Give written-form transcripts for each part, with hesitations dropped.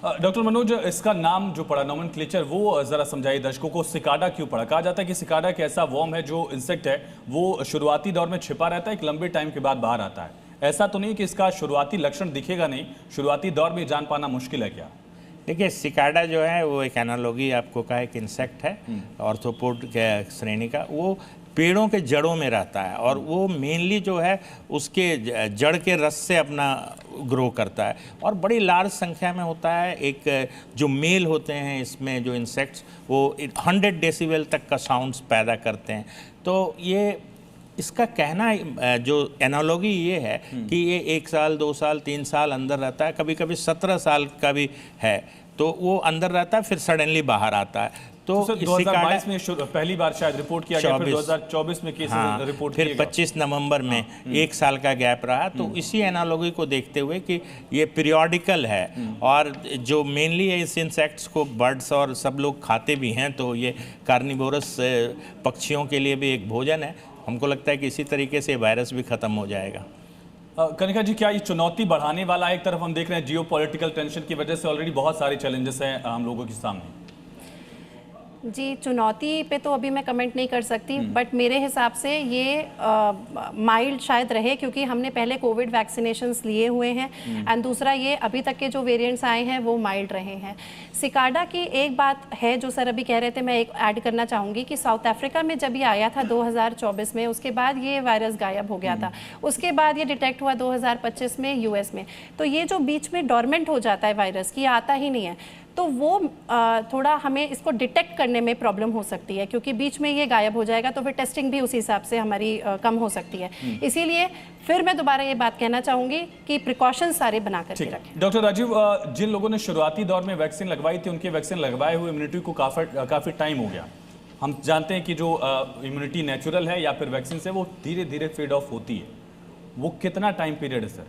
Doctor Manoj, इसका नाम जो पड़ा नोमेनक्लेचर वो जरा समझाइए दर्शकों को। सिकाडा क्यों पड़ा? कहा जाता है कि सिकाडा एक ऐसा वर्म है जो इंसेक्ट है वो शुरुआती दौर में छिपा रहता है, एक लंबे टाइम के बाद बाहर आता है। ऐसा तो नहीं कि इसका शुरुआती लक्षण दिखेगा नहीं, शुरुआती दौर में जान पाना मुश्किल है क्या? देखिए, सिकाडा जो है वो एक एनालॉजी आपको कहा एक इंसेक्ट है ऑर्थ्रोपोड के श्रेणी का। वो पेड़ों के जड़ों में रहता है और वो मेनली जो है उसके जड़ के रस से अपना ग्रो करता है और बड़ी लार्ज संख्या में होता है। एक जो मेल होते हैं इसमें जो इंसेक्ट्स वो 100 डेसिबल तक का साउंड्स पैदा करते हैं। तो ये इसका कहना जो एनालॉजी ये है कि ये 1 साल 2 साल 3 साल अंदर रहता है, कभी कभी 17 साल का भी है। तो वो अंदर रहता है फिर सडनली बाहर आता है। तो 2022 में पहली बार शायद रिपोर्ट किया गया, फिर 2024 में केस रिपोर्ट फिर 25 नवंबर में 1 साल का गैप रहा। तो इसी एनालॉजी को देखते हुए कि ये पीरियोडिकल है और जो मेनली है इस इंसेक्ट्स को बर्ड्स और सब लोग खाते भी हैं, तो ये कार्निवोरस पक्षियों के लिए भी एक भोजन है। हमको लगता है कि इसी तरीके से वायरस भी खत्म हो जाएगा। कनिका जी, क्या ये चुनौती बढ़ाने वाला? एक तरफ हम देख रहे हैं जियो पॉलिटिकल टेंशन की वजह से ऑलरेडी बहुत सारे चैलेंजेस हैं हम लोगों के सामने। जी, चुनौती पे तो अभी मैं कमेंट नहीं कर सकती, बट मेरे हिसाब से ये माइल्ड शायद रहे क्योंकि हमने पहले कोविड वैक्सीनेशंस लिए हुए हैं एंड दूसरा ये अभी तक के जो वेरिएंट्स आए हैं वो माइल्ड रहे हैं। सिकाडा की एक बात है जो सर अभी कह रहे थे, मैं एक ऐड करना चाहूँगी कि साउथ अफ्रीका में जब ये आया था 2024 में, उसके बाद ये वायरस गायब हो गया था। उसके बाद ये डिटेक्ट हुआ 2025 में यूएस में। तो ये जो बीच में डॉर्मेंट हो जाता है वायरस की, आता ही नहीं है, तो वो थोड़ा हमें इसको डिटेक्ट करने में प्रॉब्लम हो सकती है क्योंकि बीच में ये गायब हो जाएगा तो फिर टेस्टिंग भी उसी हिसाब से हमारी कम हो सकती है। इसीलिए फिर मैं दोबारा ये बात कहना चाहूँगी कि प्रिकॉशंस सारे बना करके रखें। डॉक्टर राजीव, जिन लोगों ने शुरुआती दौर में वैक्सीन लगवाई थी उनके वैक्सीन लगवाए हुए इम्यूनिटी को काफ़ी टाइम हो गया। हम जानते हैं कि जो इम्यूनिटी नेचुरल है या फिर वैक्सीन से वो धीरे धीरे फेड ऑफ होती है, वो कितना टाइम पीरियड है सर?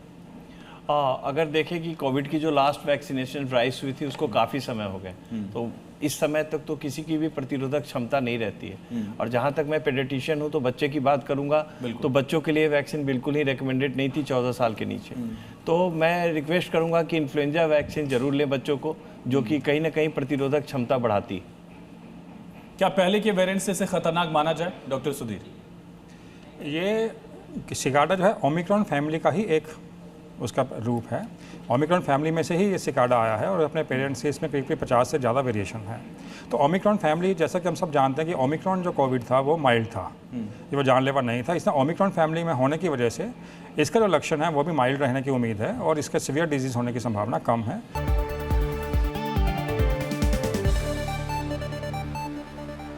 अगर देखें कि कोविड की जो लास्ट वैक्सीनेशन ड्राइव हुई थी उसको काफ़ी समय हो गए, तो इस समय तक तो किसी की भी प्रतिरोधक क्षमता नहीं रहती है। और जहाँ तक मैं पेडियाट्रिशियन हूँ तो बच्चे की बात करूँगा तो बच्चों के लिए वैक्सीन बिल्कुल ही रिकमेंडेड नहीं थी 14 साल के नीचे। तो मैं रिक्वेस्ट करूँगा कि इन्फ्लुएंजा वैक्सीन जरूर लें बच्चों को, जो कि कहीं ना कहीं प्रतिरोधक क्षमता बढ़ाती। क्या पहले के वेरिएंट से खतरनाक माना जाए डॉक्टर सुधीर? ये सिकाडा जो है ओमिक्रॉन फैमिली का ही एक उसका रूप है। ओमिक्रॉन फैमिली में से ही ये सिकाडा आया है और अपने पेरेंट्स से इसमें करीब 50 से ज़्यादा वेरिएशन है। तो ओमिक्रॉन फैमिली, जैसा कि हम सब जानते हैं कि ओमिक्रॉन जो कोविड था वो माइल्ड था, ये वो जानलेवा नहीं था। इसमें ओमिक्रॉन फैमिली में होने की वजह से इसका जो लक्षण है वो भी माइल्ड रहने की उम्मीद है और इसका सीवियर डिजीज़ होने की संभावना कम है।